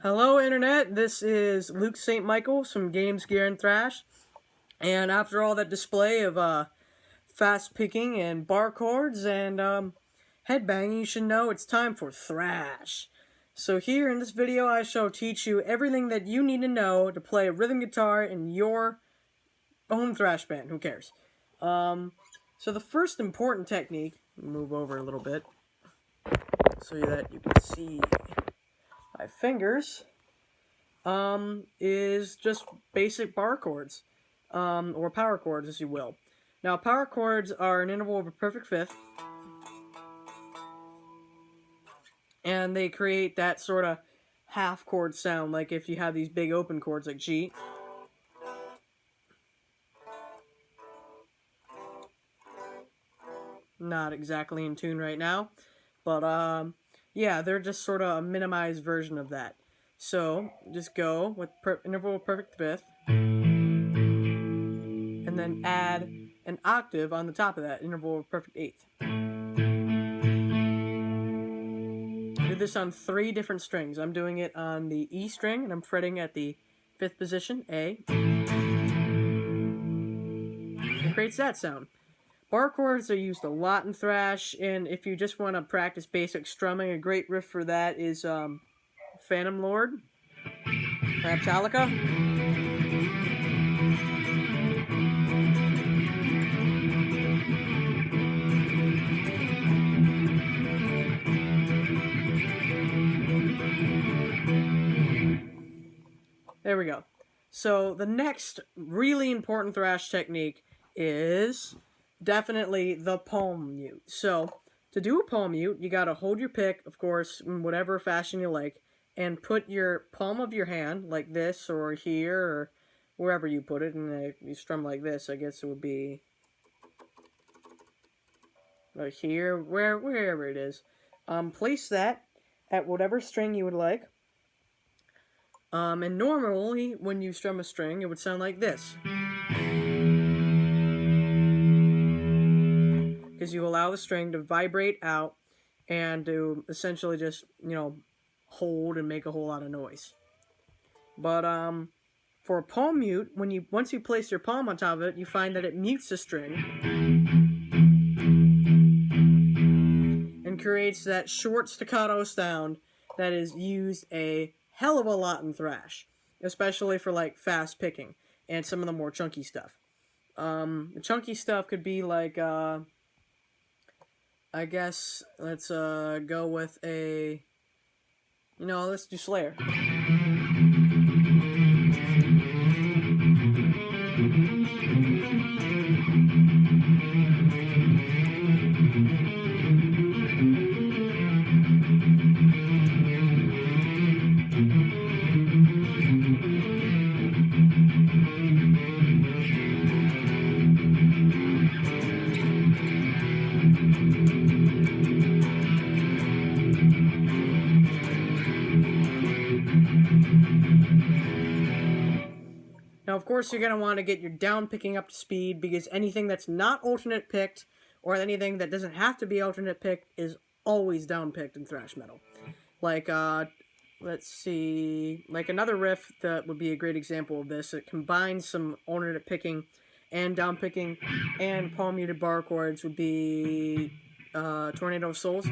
Hello Internet, this is Luke St. Michael from Games, Gear, and Thrash, and after all that display of fast picking and bar chords and headbanging, you should know it's time for Thrash. So here in this video I shall teach you everything that you need to know to play a rhythm guitar in your own thrash band, who cares. So the first important technique, move over a little bit so that you can see my fingers, is just basic bar chords, or power chords, as you will. Now, power chords are an interval of a perfect fifth, and they create that sort of half chord sound, like if you have these big open chords like G. Not exactly in tune right now, but yeah, they're just sort of a minimized version of that. So just go with interval of perfect fifth, and then add an octave on the top of that, interval of perfect eighth. Do this on 3 different strings. I'm doing it on the E string, and I'm fretting at the 5th position, A. It creates that sound. Bar chords are used a lot in thrash, and if you just want to practice basic strumming, a great riff for that is Phantom Lord, perhaps Metallica. There we go. So the next really important thrash technique is definitely the palm mute. So to do a palm mute, you gotta hold your pick, of course, in whatever fashion you like, and put your palm of your hand like this, or here, or wherever you put it. And if you strum like this, I guess it would be right here, wherever it is. Place that at whatever string you would like. And normally, when you strum a string, it would sound like this. Because you allow the string to vibrate out and to essentially just, hold and make a whole lot of noise. But for a palm mute, once you place your palm on top of it, you find that it mutes the string and creates that short staccato sound that is used a hell of a lot in thrash, especially for like fast picking and some of the more chunky stuff. The chunky stuff could be like, I guess let's go with a, let's do Slayer. Now, of course, you're going to want to get your down picking up to speed, because anything that's not alternate picked, or anything that doesn't have to be alternate picked, is always down picked in thrash metal. Like, let's see, like another riff that would be a great example of this. It combines some alternate picking and down picking and palm muted bar chords would be Tornado of Souls.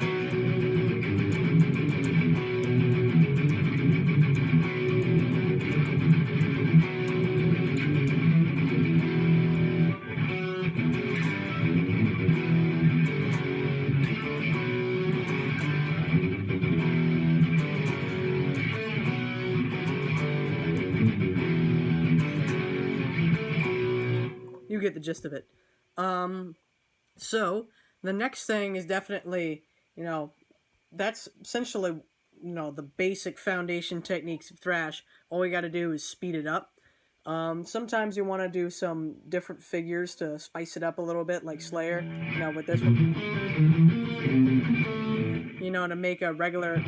You get the gist of it. So the next thing is definitely, that's essentially, the basic foundation techniques of thrash. All we got to do is speed it up. Sometimes you want to do some different figures to spice it up a little bit, like Slayer. With this one, to make a regular.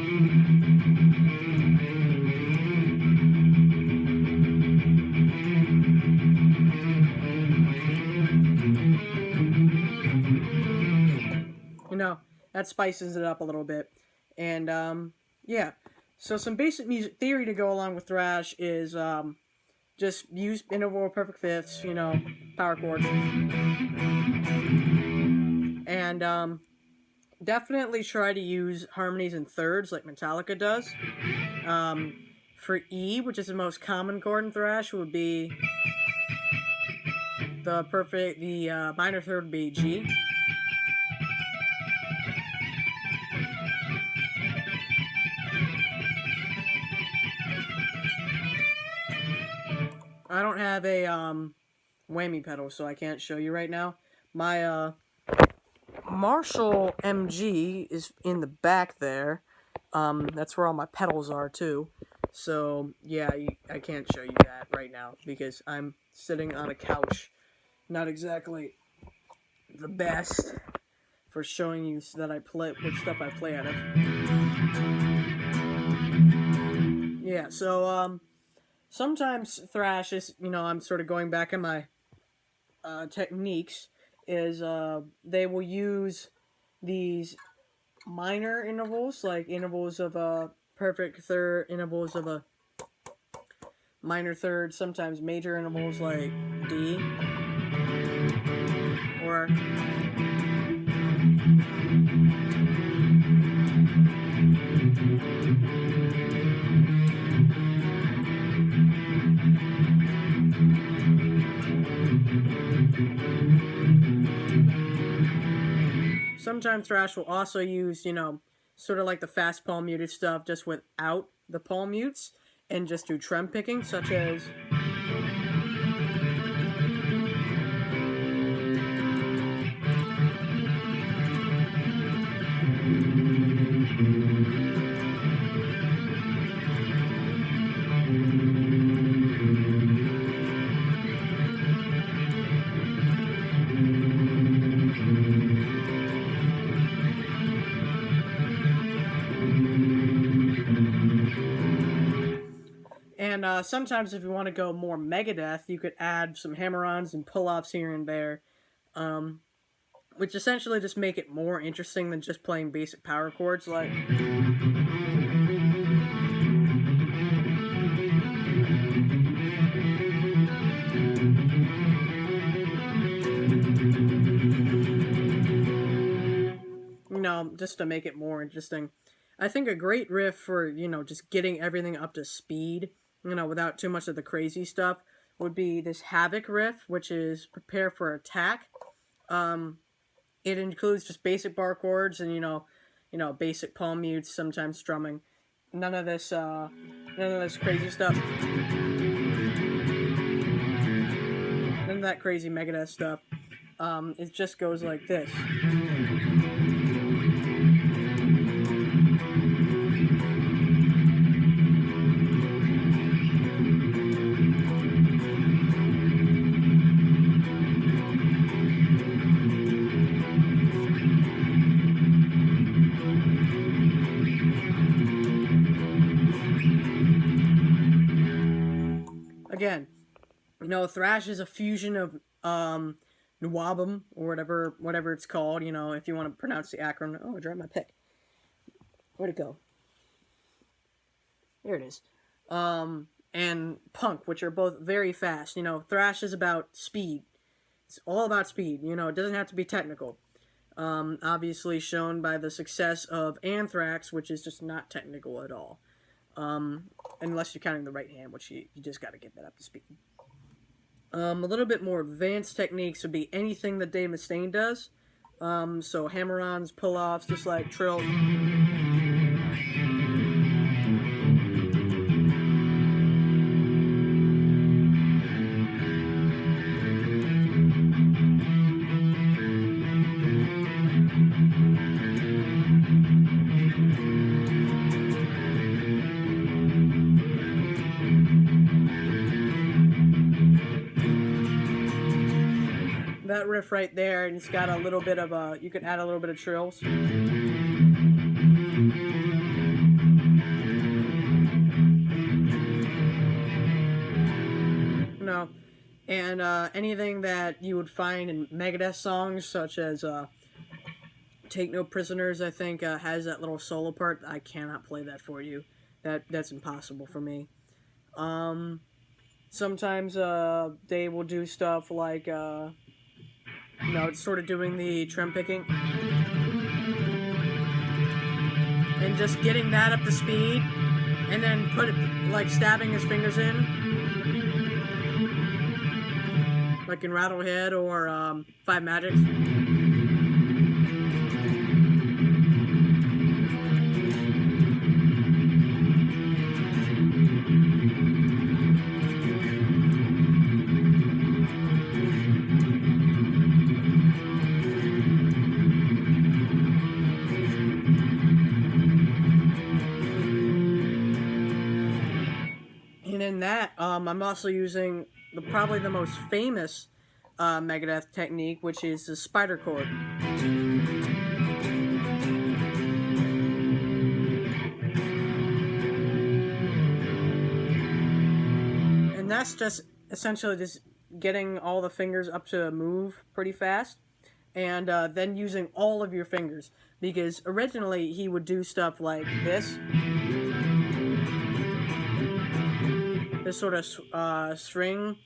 That spices it up a little bit. And, yeah. So some basic music theory to go along with thrash is, just use interval perfect fifths, power chords. And, definitely try to use harmonies and thirds like Metallica does. For E, which is the most common chord in thrash, would be the minor third would be G. I don't have a whammy pedal, so I can't show you right now. My Marshall MG is in the back there. That's where all my pedals are too. So yeah, I can't show you that right now because I'm sitting on a couch. Not exactly the best for showing you that I play what stuff I play out of. Yeah, so sometimes thrash is, I'm sort of going back in my techniques, is they will use these minor intervals, like intervals of a perfect third, intervals of a minor third, sometimes major intervals like D, or sometimes thrash will also use, sort of like the fast palm muted stuff, just without the palm mutes, and just do trem picking, such as. And sometimes if you want to go more Megadeth, you could add some hammer-ons and pull-offs here and there, which essentially just make it more interesting than just playing basic power chords like. Just to make it more interesting. I think a great riff for, just getting everything up to speed, without too much of the crazy stuff, would be this Havoc riff, which is Prepare for Attack. It includes just basic bar chords and, basic palm mutes, sometimes strumming. None of this crazy stuff. None of that crazy Megadeth stuff. It just goes like this. Again, thrash is a fusion of Nwabum, or whatever it's called, if you want to pronounce the acronym. Oh, I dropped my pick. Where'd it go? There it is. And punk, which are both very fast. Thrash is about speed. It's all about speed. It doesn't have to be technical. Obviously shown by the success of Anthrax, which is just not technical at all. Unless you're counting the right hand, which you just got to get that up to speed. A little bit more advanced techniques would be anything that Dave Mustaine does. So hammer-ons, pull-offs, just like Trill. riff right there, and it's got a little bit of a, you can add a little bit of trills. No. And anything that you would find in Megadeth songs, such as Take No Prisoners, I think, has that little solo part. I cannot play that for you. That's impossible for me. Sometimes they will do stuff like, it's sort of doing the trim picking. And just getting that up to speed, and then stabbing his fingers in. Like in Rattlehead or Five Magics. And in that, I'm also using probably the most famous Megadeth technique, which is the spider chord. And that's just essentially just getting all the fingers up to move pretty fast, and then using all of your fingers, because originally he would do stuff like this sort of string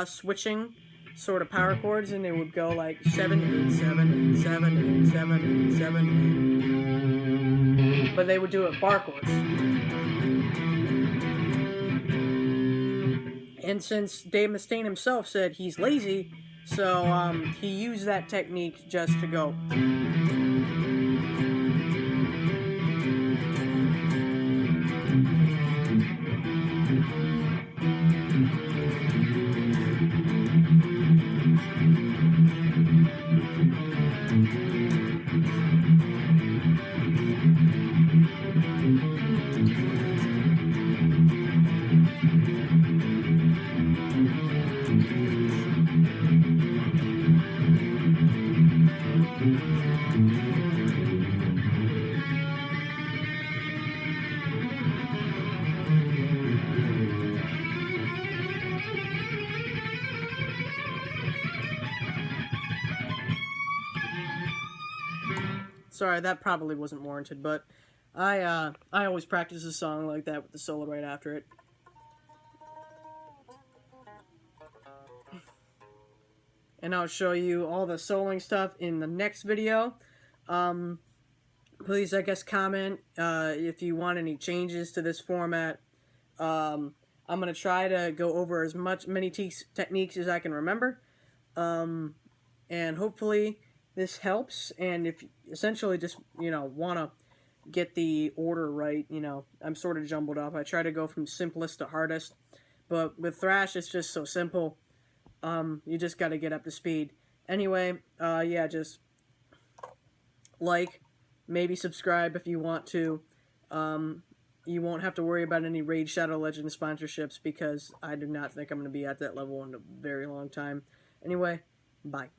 switching sort of power chords, and they would go like 7 8 7 8 7 8 7 8 7 8. But they would do it bar chords. And since Dave Mustaine himself said he's lazy, so he used that technique just to go. Sorry, that probably wasn't warranted, but I always practice a song like that with the solo right after it. And I'll show you all the soloing stuff in the next video. Please, I guess, comment if you want any changes to this format. I'm going to try to go over as many techniques as I can remember. And hopefully this helps. And if you essentially just, want to get the order right, I'm sort of jumbled up. I try to go from simplest to hardest. But with Thrash, it's just so simple. You just got to get up to speed. Anyway, yeah, just maybe subscribe if you want to. You won't have to worry about any Raid Shadow Legends sponsorships, because I do not think I'm going to be at that level in a very long time. Anyway, bye.